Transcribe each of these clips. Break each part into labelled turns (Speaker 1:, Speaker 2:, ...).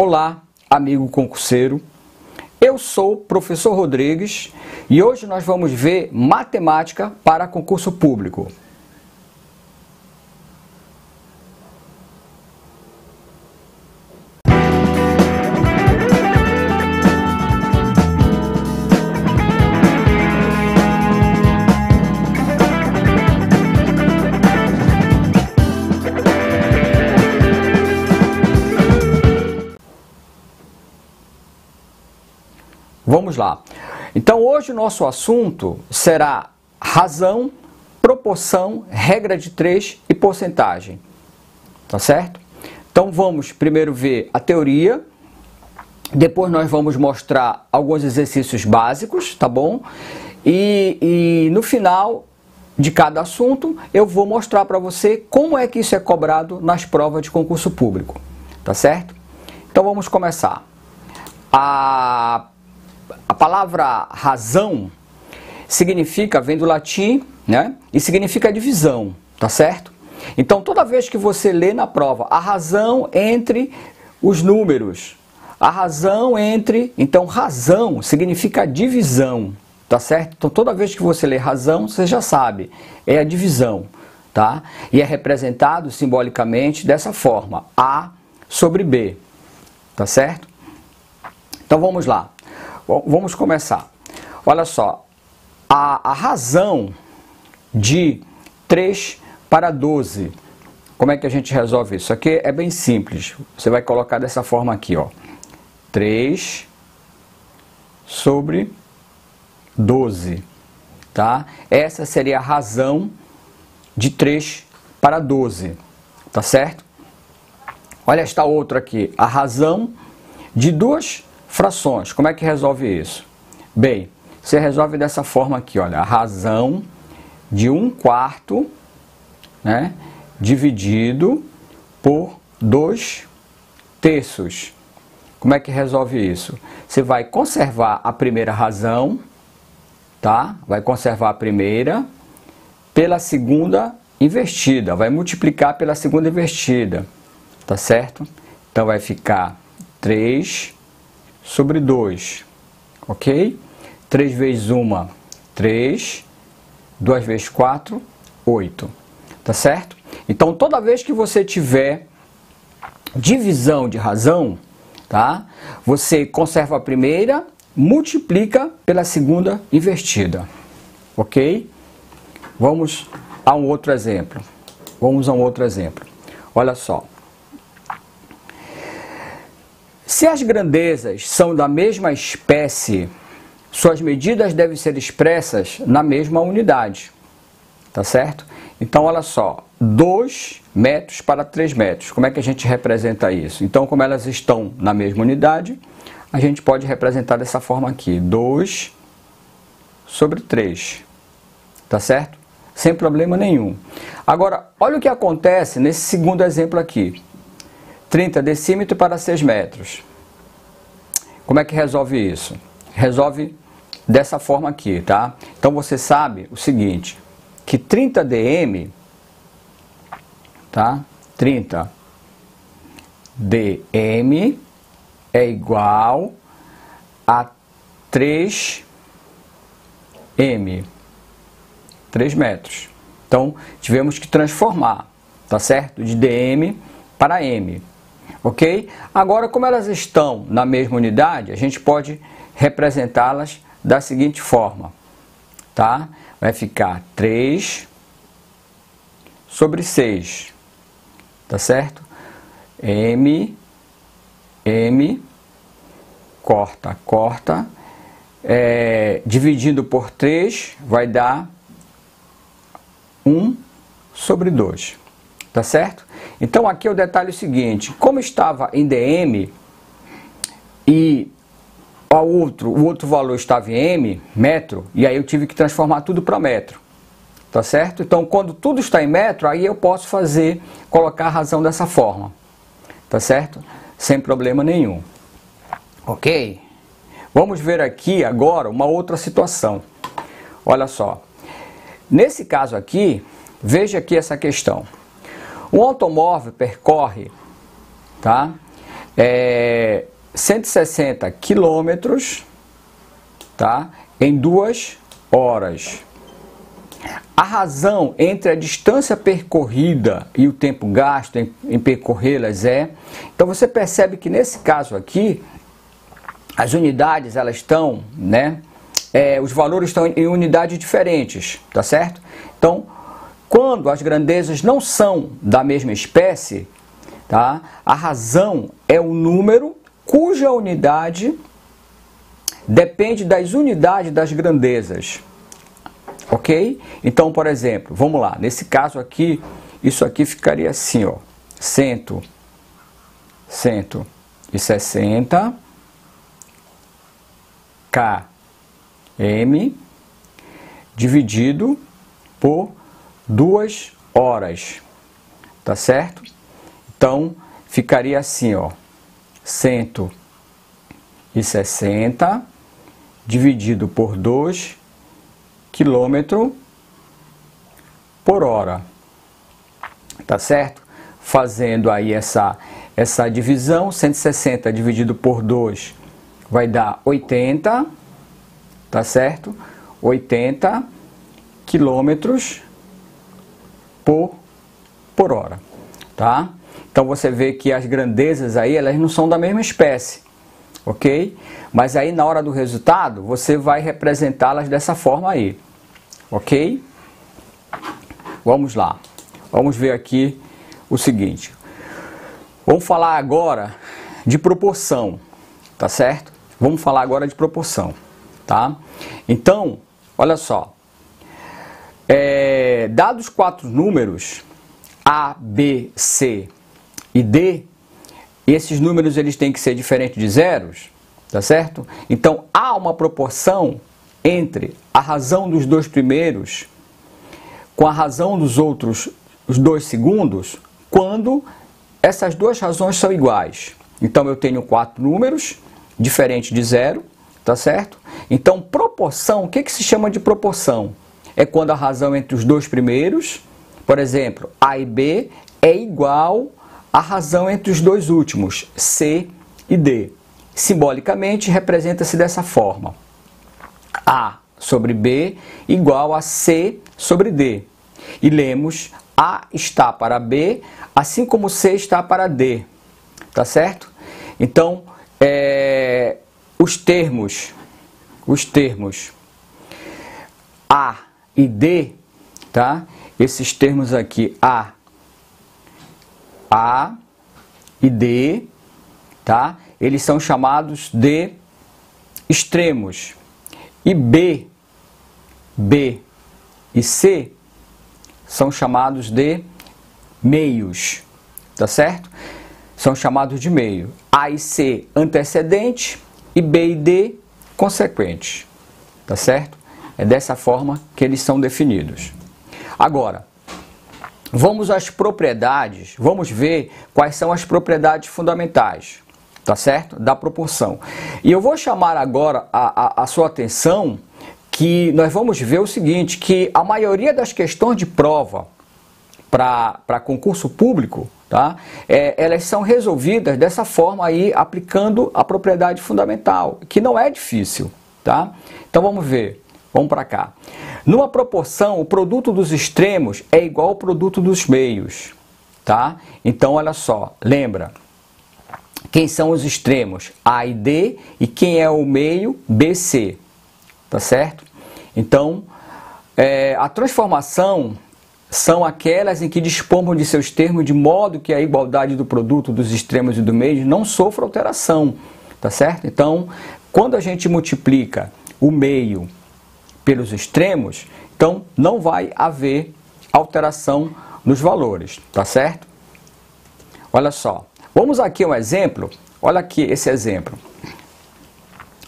Speaker 1: Olá, amigo concurseiro. Eu sou o professor Rodrigues e hoje nós vamos ver matemática para concurso público. Vamos lá. Então hoje o nosso assunto será razão, proporção, regra de 3 e porcentagem. Tá certo? Então vamos primeiro ver a teoria, depois nós vamos mostrar alguns exercícios básicos, tá bom? E no final de cada assunto eu vou mostrar para você como é que isso é cobrado nas provas de concurso público. Tá certo? Então vamos começar. A palavra razão significa, vem do latim, né? E significa divisão, tá certo? Então, toda vez que você lê na prova a razão entre os números, a razão entre... Então, razão significa divisão, tá certo? Então, toda vez que você lê razão, você já sabe, é a divisão, tá? E é representado simbolicamente dessa forma, A sobre B, tá certo? Então, vamos lá. Vamos começar. Olha só, a razão de 3 para 12, como é que a gente resolve isso? Aqui é bem simples, você vai colocar dessa forma aqui, ó, 3 sobre 12, tá? Essa seria a razão de 3 para 12, tá certo? Olha esta outra aqui, a razão de 2 frações. Como é que resolve isso? Bem, você resolve dessa forma aqui, olha, a razão de 1/4, né, dividido por 2/3. Como é que resolve isso? Você vai conservar a primeira razão, tá? Vai conservar a primeira pela segunda invertida, vai multiplicar pela segunda invertida, tá certo? Então vai ficar 3 sobre 2, ok? 3 vezes 1, 3, 2 vezes 4, 8, tá certo? Então, toda vez que você tiver divisão de razão, tá? Você conserva a primeira, multiplica pela segunda invertida, ok? Vamos a um outro exemplo. Olha só. Se as grandezas são da mesma espécie, suas medidas devem ser expressas na mesma unidade, tá certo? Então, olha só, 2 metros para 3 metros, como é que a gente representa isso? Então, como elas estão na mesma unidade, a gente pode representar dessa forma aqui, 2 sobre 3, tá certo? Sem problema nenhum. Agora, olha o que acontece nesse segundo exemplo aqui. 30 decímetros para 6 metros. Como é que resolve isso? Resolve dessa forma aqui, tá? Então você sabe o seguinte, que 30 dm, tá? 30 dm é igual a 3 m, 3 metros. Então tivemos que transformar, tá certo? De dm para m. Ok? Agora, como elas estão na mesma unidade, a gente pode representá-las da seguinte forma, tá? Vai ficar 3 sobre 6, tá certo? M, corta, dividindo por 3 vai dar 1 sobre 2, tá certo? Então aqui é o detalhe seguinte, como estava em dm e o outro valor estava em m, metro, e aí eu tive que transformar tudo para metro, tá certo? Então quando tudo está em metro, aí eu posso colocar a razão dessa forma, tá certo? Sem problema nenhum, ok? Vamos ver aqui agora uma outra situação, olha só, nesse caso aqui, veja aqui essa questão. Um automóvel percorre, tá? 160 quilômetros, tá? Em 2 horas. A razão entre a distância percorrida e o tempo gasto em percorrê-las é... Então você percebe que nesse caso aqui, as unidades elas estão, né? Os valores estão em unidades diferentes, tá certo? Então, quando as grandezas não são da mesma espécie, tá? A razão é o número cuja unidade depende das unidades das grandezas. Ok? Então, por exemplo, vamos lá. Nesse caso aqui, isso aqui ficaria assim, ó. 160 km dividido por 2 horas. Tá certo? Então, ficaria assim, ó. 160 dividido por 2 km por hora, tá certo? Fazendo aí essa divisão, 160 dividido por 2 vai dar 80, tá certo? 80 km por hora, tá? Então você vê que as grandezas aí, elas não são da mesma espécie, ok? Mas aí na hora do resultado, você vai representá-las dessa forma aí, ok? Vamos lá, vamos ver aqui o seguinte. Vamos falar agora de proporção, tá certo? Vamos falar agora de proporção, tá? Então, olha só. Dados 4 números, A, B, C e D, esses números eles têm que ser diferentes de zeros, tá certo? Então, há uma proporção entre a razão dos 2 primeiros com a razão dos outros, os 2 segundos, quando essas duas razões são iguais. Então, eu tenho 4 números diferentes de zero, tá certo? Então, proporção, o que se chama de proporção? É quando a razão entre os 2 primeiros, por exemplo, A e B, é igual à razão entre os 2 últimos, C e D. Simbolicamente, representa-se dessa forma. A sobre B igual a C sobre D. E lemos A está para B, assim como C está para D. Tá certo? Então, os termos A e D, tá? Esses termos aqui, A e D, tá? Eles são chamados de extremos. E B e C são chamados de meios, tá certo? São chamados de meio. A e C antecedente e B e D consequente, tá certo? É dessa forma que eles são definidos. Agora, vamos às propriedades, vamos ver quais são as propriedades fundamentais, tá certo? Da proporção. E eu vou chamar agora a sua atenção que nós vamos ver o seguinte, que a maioria das questões de prova para concurso público, tá? Elas são resolvidas dessa forma aí, aplicando a propriedade fundamental, que não é difícil, tá? Então vamos ver, vamos para cá. Numa proporção, o produto dos extremos é igual ao produto dos meios, tá? Então olha só, lembra, quem são os extremos? A e D, e quem é o meio? B, C, tá certo? Então, a transformação são aquelas em que dispomos de seus termos de modo que a igualdade do produto dos extremos e do meio não sofra alteração, tá certo? Então, quando a gente multiplica o meio pelos extremos, então não vai haver alteração nos valores, tá certo? Olha só, vamos aqui um exemplo, olha aqui esse exemplo.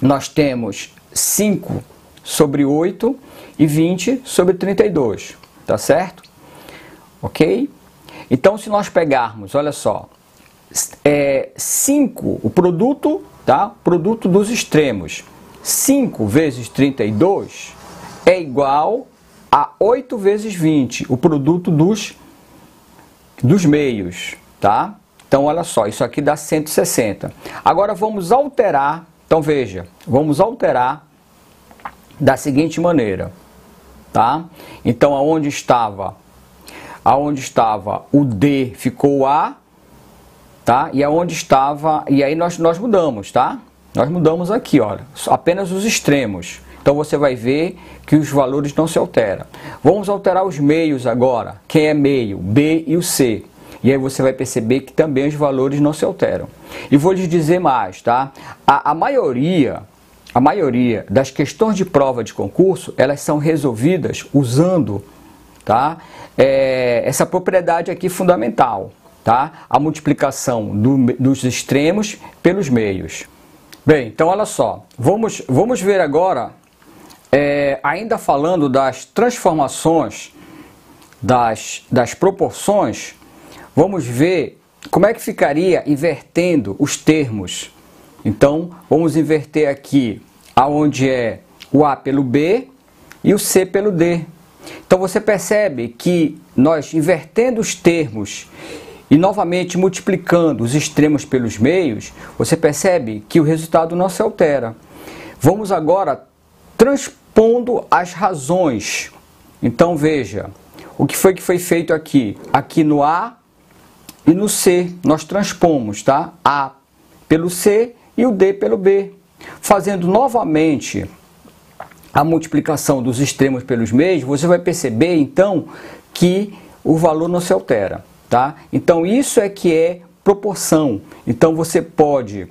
Speaker 1: Nós temos 5 sobre 8 e 20 sobre 32, tá certo? Ok? Então, se nós pegarmos, olha só, 5, o produto, tá? Produto dos extremos, 5 vezes 32 é igual a 8 vezes 20, o produto dos meios, tá? Então, olha só, isso aqui dá 160. Agora, vamos alterar. Então, veja, vamos alterar da seguinte maneira, tá? Então, aonde estava o D ficou o A, tá? E aonde estava, e aí nós mudamos, tá? Nós mudamos aqui, olha, apenas os extremos. Então você vai ver que os valores não se alteram. Vamos alterar os meios agora. Quem é meio? B e o C. E aí você vai perceber que também os valores não se alteram. E vou lhes dizer mais, tá? A maioria das questões de prova de concurso, elas são resolvidas usando, tá? Essa propriedade aqui fundamental, tá? A multiplicação dos extremos pelos meios. Bem, então olha só, vamos ver agora, ainda falando das transformações das proporções, vamos ver como é que ficaria invertendo os termos. Então, vamos inverter aqui aonde é o A pelo B e o C pelo D. Então, você percebe que nós invertendo os termos e novamente multiplicando os extremos pelos meios, você percebe que o resultado não se altera. Vamos agora transpondo as razões. Então, veja, o que foi feito aqui? Aqui no A e no C, nós transpomos, tá? A pelo C e o D pelo B. Fazendo novamente a multiplicação dos extremos pelos meios, você vai perceber, então, que o valor não se altera, tá? Então, isso é que é proporção. Então, você pode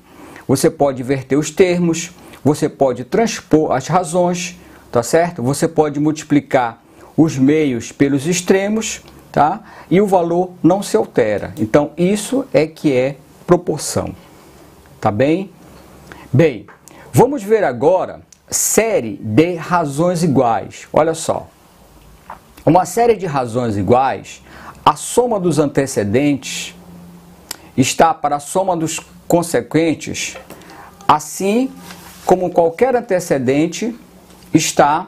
Speaker 1: inverter os termos, você pode transpor as razões, tá certo? Você pode multiplicar os meios pelos extremos, tá? E o valor não se altera. Então, isso é que é proporção. Tá bem? Bem, vamos ver agora série de razões iguais. Olha só. Uma série de razões iguais, a soma dos antecedentes está para a soma dos consequentes, assim como qualquer antecedente está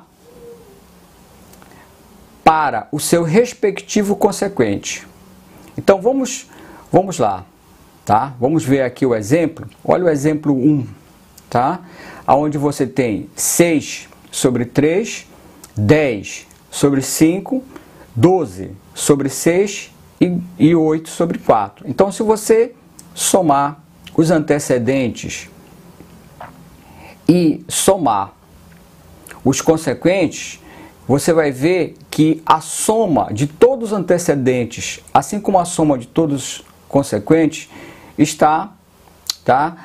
Speaker 1: para o seu respectivo consequente. Então vamos lá, tá? Vamos ver aqui o exemplo. Olha o exemplo 1, tá? Onde você tem 6 sobre 3, 10 sobre 5, 12 sobre 6 e 8 sobre 4. Então, se você somar os antecedentes e somar os consequentes, você vai ver que a soma de todos os antecedentes, assim como a soma de todos os consequentes, está, tá,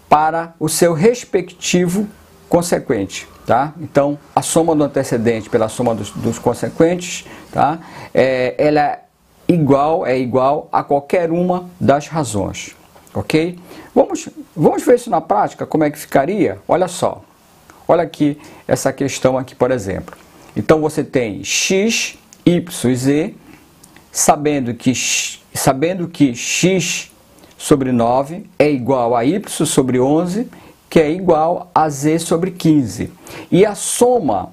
Speaker 1: para o seu respectivo consequente. Tá? Então, a soma do antecedente pela soma dos consequentes, tá? Ela é igual a qualquer uma das razões. Ok? Vamos ver isso na prática, como é que ficaria? Olha só. Olha aqui essa questão aqui, por exemplo. Então, você tem x, y e z, sabendo que x sobre 9 é igual a y sobre 11, que é igual a z sobre 15. E a soma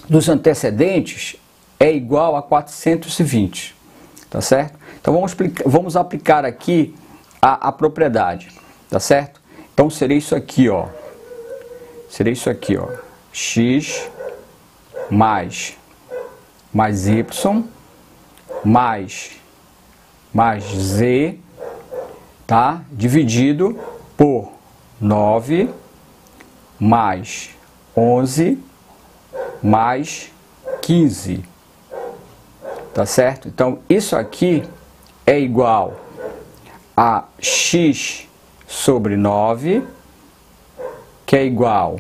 Speaker 1: dos antecedentes é igual a 420. Tá certo? Então, vamos aplicar aqui a propriedade. Tá certo? Então, seria isso aqui, ó. Seria isso aqui, ó. X mais y mais z, tá? Dividido por 9 mais 11 mais 15. Tá certo? Então, isso aqui é igual a x sobre 9, que é igual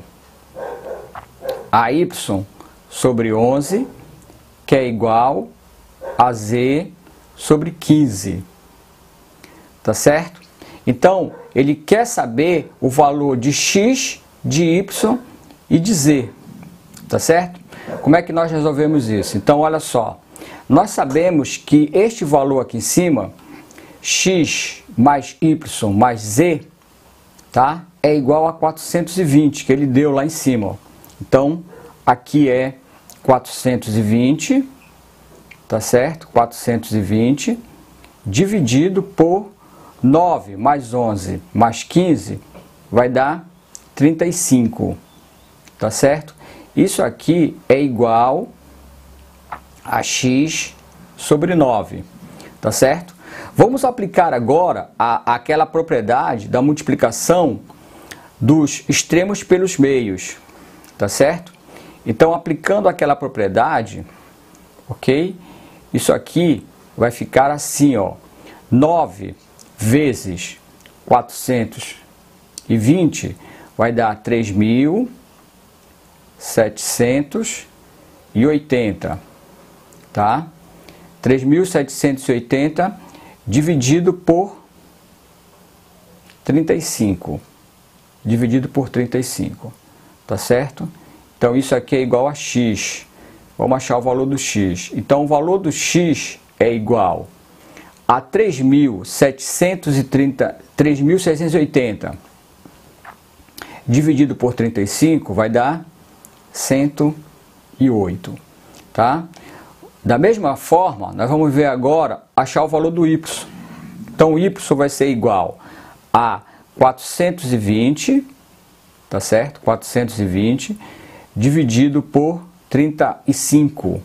Speaker 1: a y sobre 11, que é igual a z sobre 15. Tá certo? Então, ele quer saber o valor de x, de y e de z. Tá certo? Como é que nós resolvemos isso? Então, olha só. Nós sabemos que este valor aqui em cima, x mais y mais z, tá? É igual a 420, que ele deu lá em cima. Ó. Então, aqui é 420, tá certo? 420 dividido por 9 mais 11 mais 15 vai dar 35, tá certo? Isso aqui é igual a x sobre 9, tá certo? Vamos aplicar agora aquela propriedade da multiplicação dos extremos pelos meios, tá certo? Então, aplicando aquela propriedade, ok? Isso aqui vai ficar assim, ó, 9 vezes 420 vai dar 3.780, tá? 3.780 dividido por 35, tá certo? Então, isso aqui é igual a x. Vamos achar o valor do x. Então, o valor do x é igual a 3.780 dividido por 35 vai dar 108, tá? Da mesma forma, nós vamos ver agora achar o valor do y. Então, o y vai ser igual a 420, tá certo? 420 dividido por 35,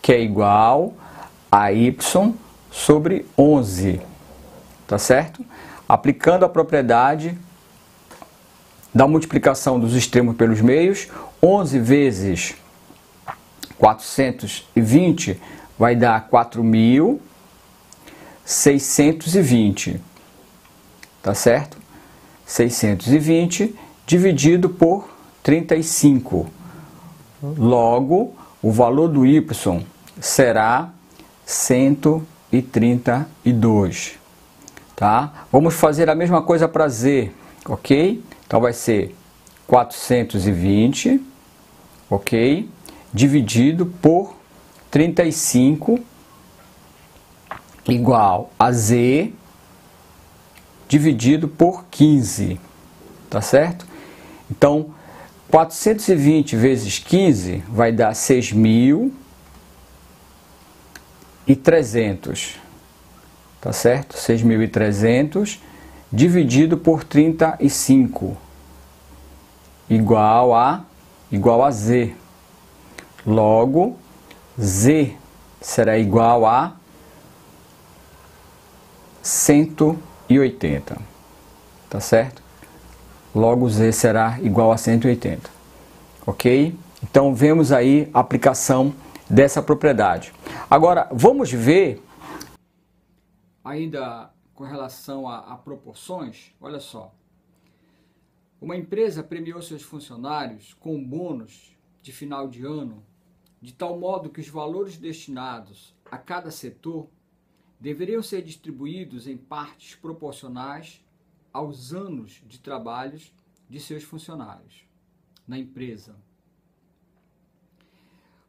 Speaker 1: que é igual a y sobre 11, tá certo? Aplicando a propriedade da multiplicação dos extremos pelos meios, 11 vezes 420 vai dar 4.620, tá certo? 620 dividido por 35. Logo, o valor do y será 132, tá? Vamos fazer a mesma coisa para z, ok? Então, vai ser 420, ok? Dividido por 35 igual a z dividido por 15, tá certo? Então, 420 vezes 15 vai dar 6.300, tá certo? 6.300 dividido por 35 igual a z. Logo, z será igual a 180, tá certo? Logo, z será igual a 180, ok? Então, vemos aí a aplicação dessa propriedade. Agora, vamos ver, ainda com relação a proporções, olha só. Uma empresa premiou seus funcionários com bônus de final de ano, de tal modo que os valores destinados a cada setor deveriam ser distribuídos em partes proporcionais aos anos de trabalho de seus funcionários na empresa.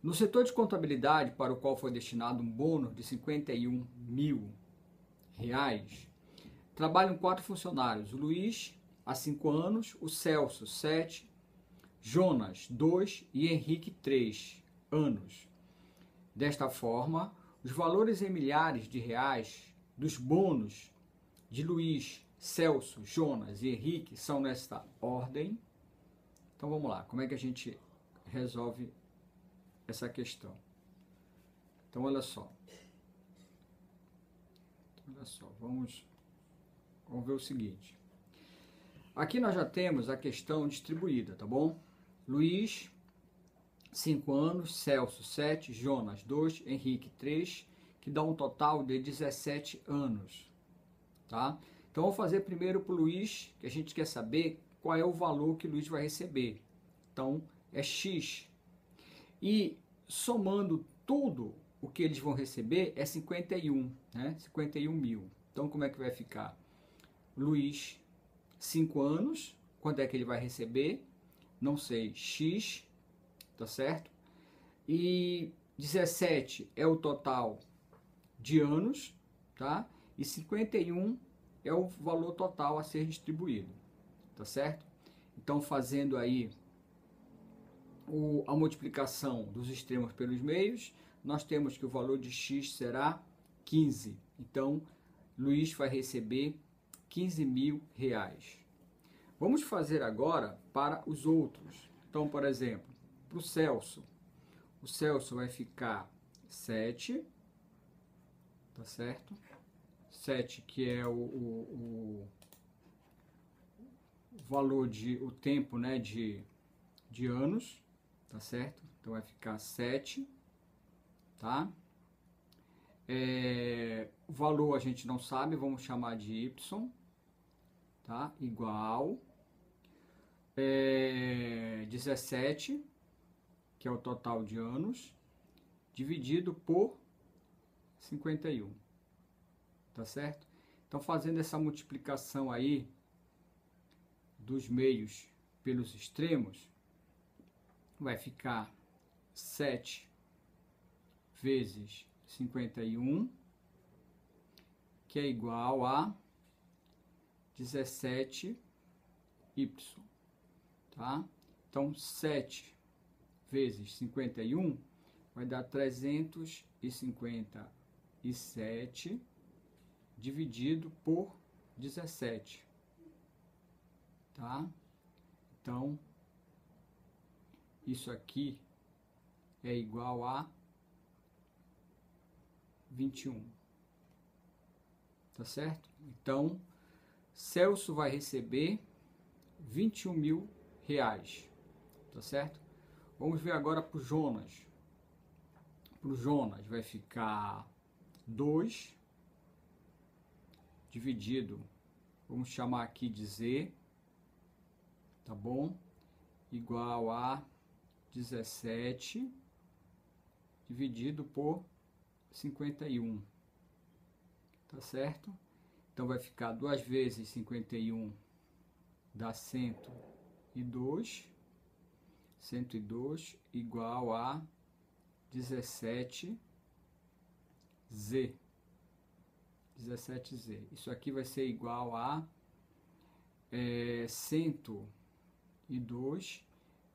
Speaker 1: No setor de contabilidade, para o qual foi destinado um bônus de R$51.000, trabalham 4 funcionários: o Luiz, há 5 anos, o Celso, 7, Jonas, 2 e Henrique, 3 anos. Desta forma, os valores em milhares de reais dos bônus de Luiz, Celso, Jonas e Henrique são nesta ordem. Então, vamos lá. Como é que a gente resolve essa questão? Então, olha só. Vamos ver o seguinte. Aqui nós já temos a questão distribuída, tá bom? Luiz, 5 anos, Celso, 7, Jonas, 2, Henrique, 3, que dá um total de 17 anos, tá? Então, vou fazer primeiro para o Luiz, que a gente quer saber qual é o valor que o Luiz vai receber. Então, é X. E somando tudo o que eles vão receber é 51, né? 51.000. Então, como é que vai ficar? Luiz, 5 anos, quanto é que ele vai receber? Não sei, X, tá certo? E 17 é o total de anos, tá? E 51 é o valor total a ser distribuído, tá certo? Então, fazendo aí a multiplicação dos extremos pelos meios, nós temos que o valor de x será 15. Então, Luiz vai receber 15 mil reais. Vamos fazer agora para os outros. Então, por exemplo, para o Celso vai ficar 7, tá certo? 7, que é o valor o tempo, né, de anos, tá certo? Então vai ficar 7, tá? O valor a gente não sabe, vamos chamar de Y, tá? Igual 17, que é o total de anos, dividido por 51, tá certo? Então, fazendo essa multiplicação aí dos meios pelos extremos, vai ficar 7 vezes 51, que é igual a 17y, tá? Então, 7 vezes 51 vai dar 357 dividido por 17, tá? Então, isso aqui é igual a 21, tá certo? Então, Celso vai receber 21 mil reais, tá certo? Vamos ver agora para o Jonas. Para o Jonas vai ficar 2 dividido, vamos chamar aqui de Z, tá bom? Igual a 17 dividido por 51, tá certo? Então vai ficar 2 vezes 51 dá 102, 102 igual a 17Z, 17Z. Isso aqui vai ser igual a 102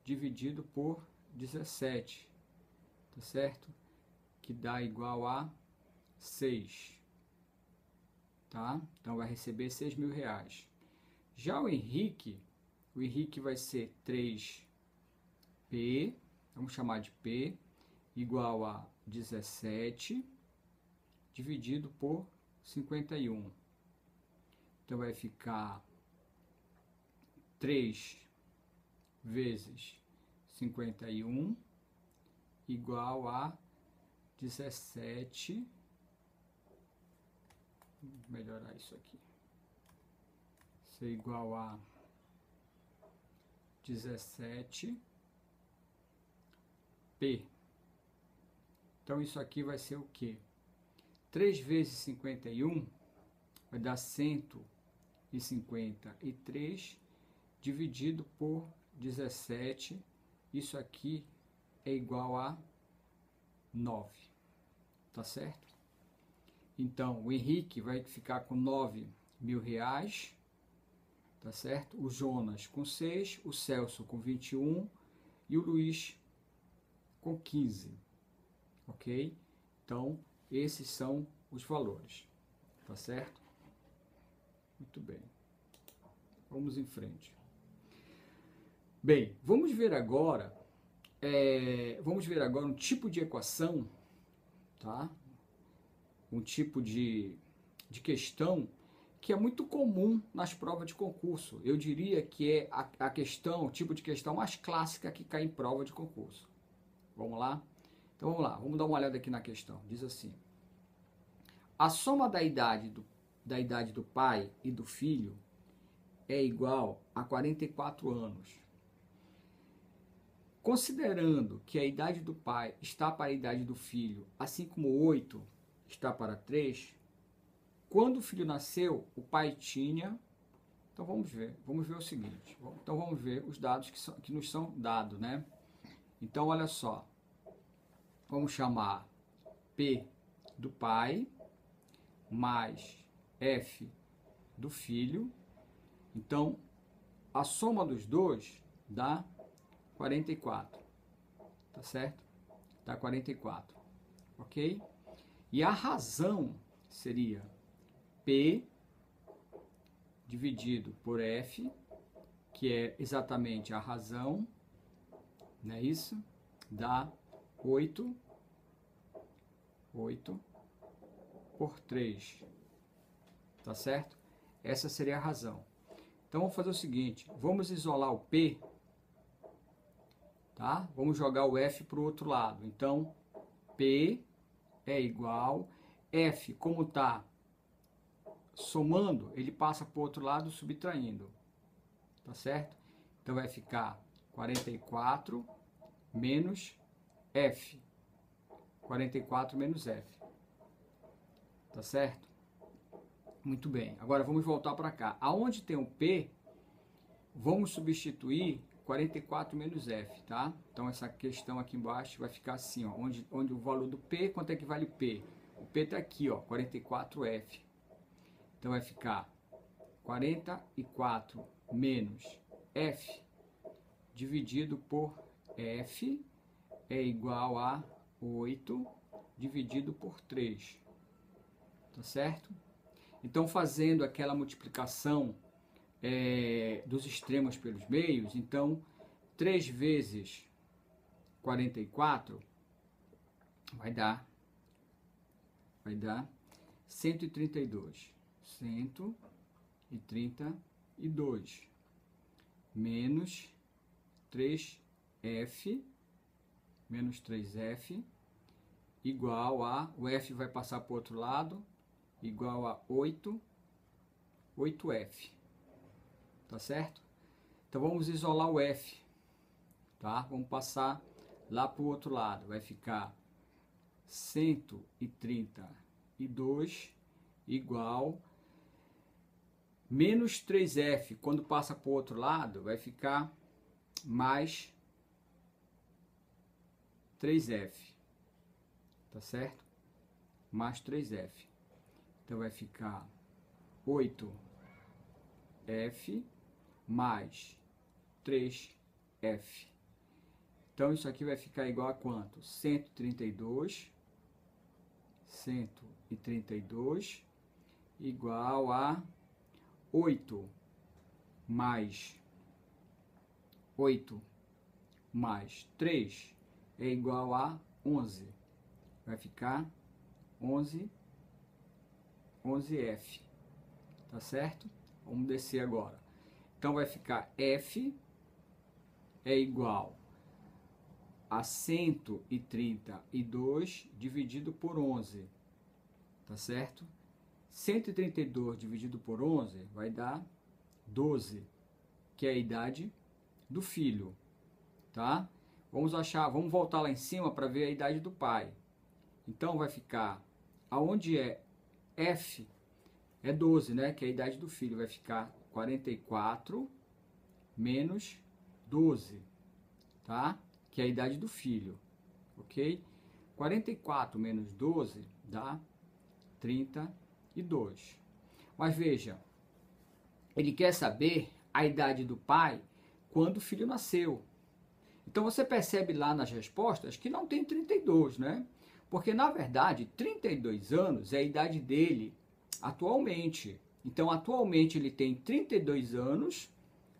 Speaker 1: dividido por 17, tá certo? Que dá igual a 6, tá? Então vai receber 6 mil reais. Já o Henrique vai ser 3P, vamos chamar de P, igual a 17 dividido por 51. Então vai ficar 3 vezes 51 igual a 17. Vou melhorar isso aqui. Isso é igual a 17P. Então isso aqui vai ser o quê? 3 vezes 51 vai dar 153 dividido por 17. Isso aqui é igual a 9, tá certo? Então o Henrique vai ficar com 9 mil reais, tá certo? O Jonas com 6, o Celso com 21 e o Luiz com 15, ok? Então esses são os valores, tá certo? Muito bem, vamos em frente. Bem, vamos ver agora um tipo de equação, tá? Um tipo de questão que é muito comum nas provas de concurso. Eu diria que é a questão, o tipo de questão mais clássica que cai em prova de concurso. Vamos lá? Então vamos lá, vamos dar uma olhada aqui na questão. Diz assim: a soma da idade do pai e do filho é igual a 44 anos. Considerando que a idade do pai está para a idade do filho, assim como 8 está para 3, quando o filho nasceu, o pai tinha... Então vamos ver o seguinte. Então vamos ver os dados que nos são dados, né? Então olha só, vamos chamar P do pai mais F do filho. Então a soma dos dois dá 44, tá certo? Dá 44, ok? E a razão seria P dividido por F, que é exatamente a razão, não é isso? Dá 8 por 3, tá certo? Essa seria a razão. Então vamos fazer o seguinte, vamos isolar o P, tá? Vamos jogar o F para o outro lado. Então, P é igual, F, como está somando, ele passa para o outro lado subtraindo, tá certo? Então vai ficar 44 menos F, 44 menos F, tá certo? Muito bem, agora vamos voltar para cá. Aonde tem o P, vamos substituir 44 menos F, tá? Então essa questão aqui embaixo vai ficar assim, ó, onde o valor do P, quanto é que vale o P? O P está aqui, ó, 44F. Então vai ficar 44 menos F dividido por F é igual a 8 dividido por 3, tá certo? Então fazendo aquela multiplicação dos extremos pelos meios, então 3 vezes 44 vai dar 132. 132 menos 3F igual a, o F vai passar para o outro lado, igual a 8F, tá certo? Então vamos isolar o F, tá? Vamos passar lá para o outro lado, vai ficar 132 igual menos 3F, quando passa para o outro lado, vai ficar mais 3F, tá certo? Mais 3F. Então vai ficar 8F mais 3F. Então isso aqui vai ficar igual a quanto? 132 igual a 8 mais 3 é igual a 11. Vai ficar 11F. Tá certo? Vamos descer agora. Então vai ficar F é igual a 132 dividido por 11. Tá certo? 132 dividido por 11 vai dar 12, que é a idade do filho, tá? Vamos voltar lá em cima para ver a idade do pai. Então vai ficar, aonde é F, é 12, né? Que é a idade do filho, vai ficar 44 menos 12, tá? Que é a idade do filho, ok? 44 menos 12 dá 32. Mas veja, ele quer saber a idade do pai quando o filho nasceu. Então você percebe lá nas respostas que não tem 32, né? Porque na verdade 32 anos é a idade dele atualmente. Então atualmente ele tem 32 anos,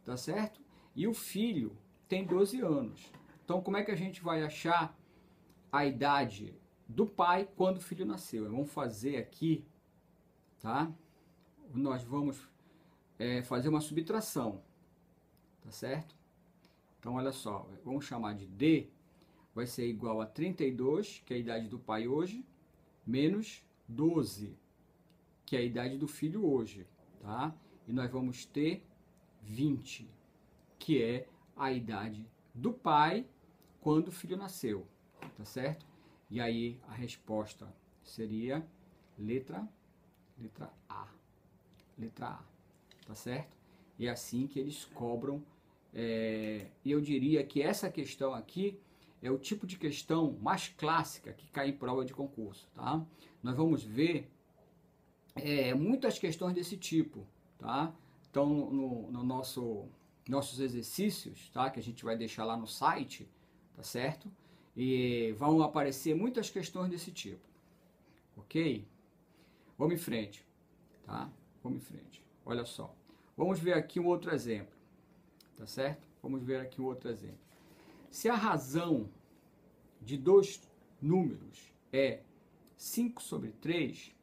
Speaker 1: tá certo? E o filho tem 12 anos. Então como é que a gente vai achar a idade do pai quando o filho nasceu? Vamos fazer aqui, tá? Nós vamos fazer uma subtração, tá certo? Então olha só, vamos chamar de D, vai ser igual a 32, que é a idade do pai hoje, menos 12, que é a idade do filho hoje, tá? E nós vamos ter 20, que é a idade do pai quando o filho nasceu, tá certo? E aí a resposta seria letra A, tá certo? E é assim que eles cobram. E eu diria que essa questão aqui é o tipo de questão mais clássica que cai em prova de concurso, tá? Nós vamos ver muitas questões desse tipo, tá? Então no nossos exercícios, tá? Que a gente vai deixar lá no site, tá certo? E vão aparecer muitas questões desse tipo, ok? Vamos em frente, tá? Vamos em frente. Olha só. Vamos ver aqui um outro exemplo, tá certo? Vamos ver aqui um outro exemplo. Se a razão de dois números é 5 sobre 3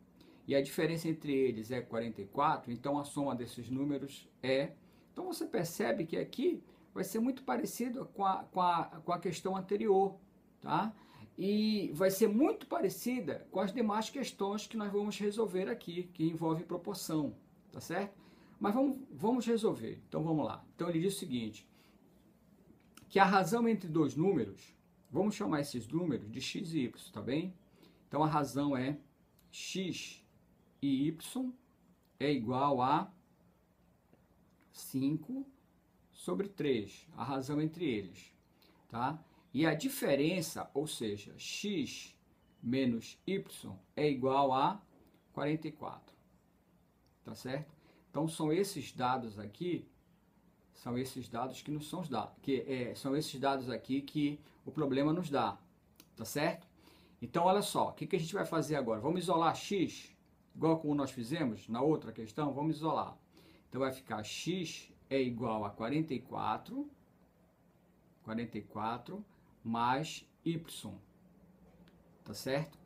Speaker 1: e a diferença entre eles é 44, então a soma desses números é... Então você percebe que aqui vai ser muito parecido com a questão anterior, tá? E vai ser muito parecida com as demais questões que nós vamos resolver aqui, que envolve proporção, tá certo? Mas vamos resolver. Então vamos lá. Então ele diz o seguinte, que a razão entre dois números, vamos chamar esses números de x e y, tá bem? Então a razão é x e y é igual a 5 sobre 3, a razão entre eles, tá? E a diferença, ou seja, x menos y é igual a 44, tá certo? Então são esses dados aqui, são esses dados que não são os dados, são esses dados aqui que o problema nos dá, tá certo? Então olha só, o que a gente vai fazer agora? Vamos isolar x, igual como nós fizemos na outra questão, vamos isolar. Então vai ficar x é igual a 44 mais y, tá certo?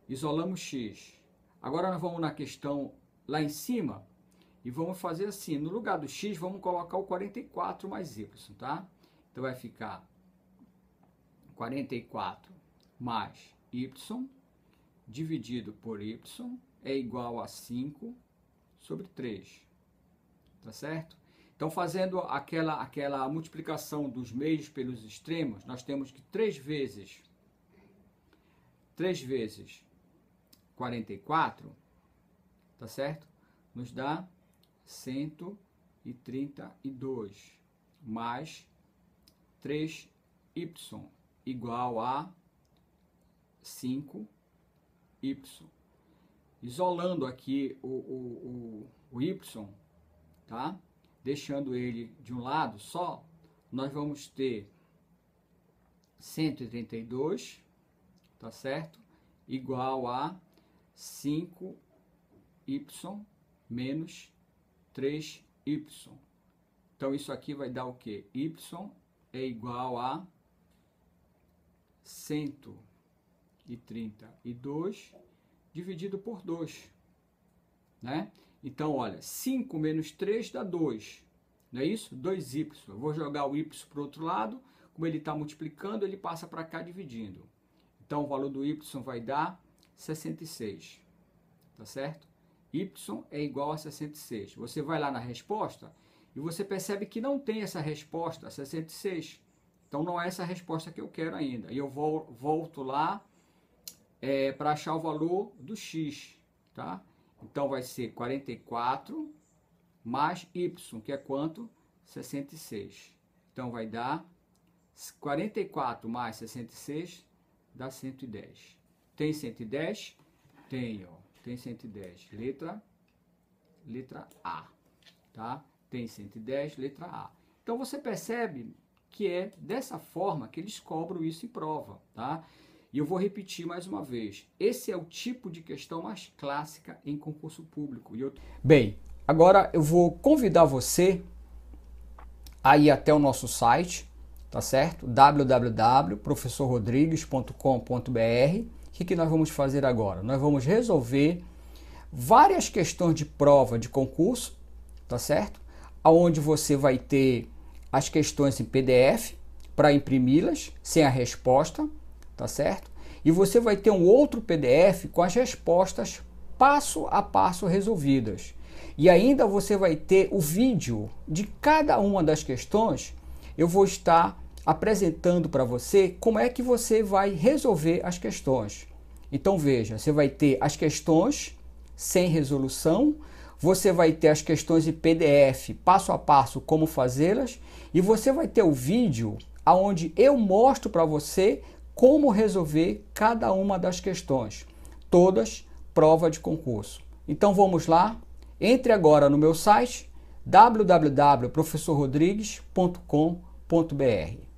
Speaker 1: Isolamos x. Agora nós vamos na questão lá em cima e vamos fazer assim, no lugar do x vamos colocar o 44 mais y, tá? Então vai ficar 44 mais y dividido por y é igual a 5 sobre 3, tá certo? Então, fazendo aquela multiplicação dos meios pelos extremos, nós temos que 3 vezes 44, tá certo? Nos dá 132, mais 3y igual a 5y. Isolando aqui o y, tá? Deixando ele de um lado só, nós vamos ter 132, tá certo? Igual a 5y menos 3y. Então, isso aqui vai dar o quê? Y é igual a 132 dividido por 2, né? Então, olha, 5 menos 3 dá 2, não é isso? 2y. Eu vou jogar o y para o outro lado, como ele está multiplicando, ele passa para cá dividindo. Então, o valor do y vai dar 66, tá certo? Y é igual a 66. Você vai lá na resposta e você percebe que não tem essa resposta, 66. Então, não é essa resposta que eu quero ainda. E eu volto lá para achar o valor do x, tá? Então, vai ser 44 mais y, que é quanto? 66. Então, vai dar 44 mais 66, dá 110. Tem 110? Tem, ó. Tem 110. Letra A, tá? Tem 110, letra A. Então, você percebe que é dessa forma que eles cobram isso em prova, tá? E eu vou repetir mais uma vez. Esse é o tipo de questão mais clássica em concurso público. Bem, agora eu vou convidar você a ir até o nosso site, tá certo? www.professorrodrigues.com.br. O que nós vamos fazer agora? Nós vamos resolver várias questões de prova de concurso, tá certo? Onde você vai ter as questões em PDF para imprimi-las sem a resposta, tá certo? E você vai ter um outro PDF com as respostas passo a passo resolvidas. E ainda você vai ter o vídeo de cada uma das questões. Eu vou estar apresentando para você como é que você vai resolver as questões. Então veja, você vai ter as questões sem resolução, você vai ter as questões em PDF passo a passo como fazê-las e você vai ter o vídeo onde eu mostro para você como resolver cada uma das questões, todas prova de concurso. Então vamos lá, entre agora no meu site www.professorrodrigues.com.br.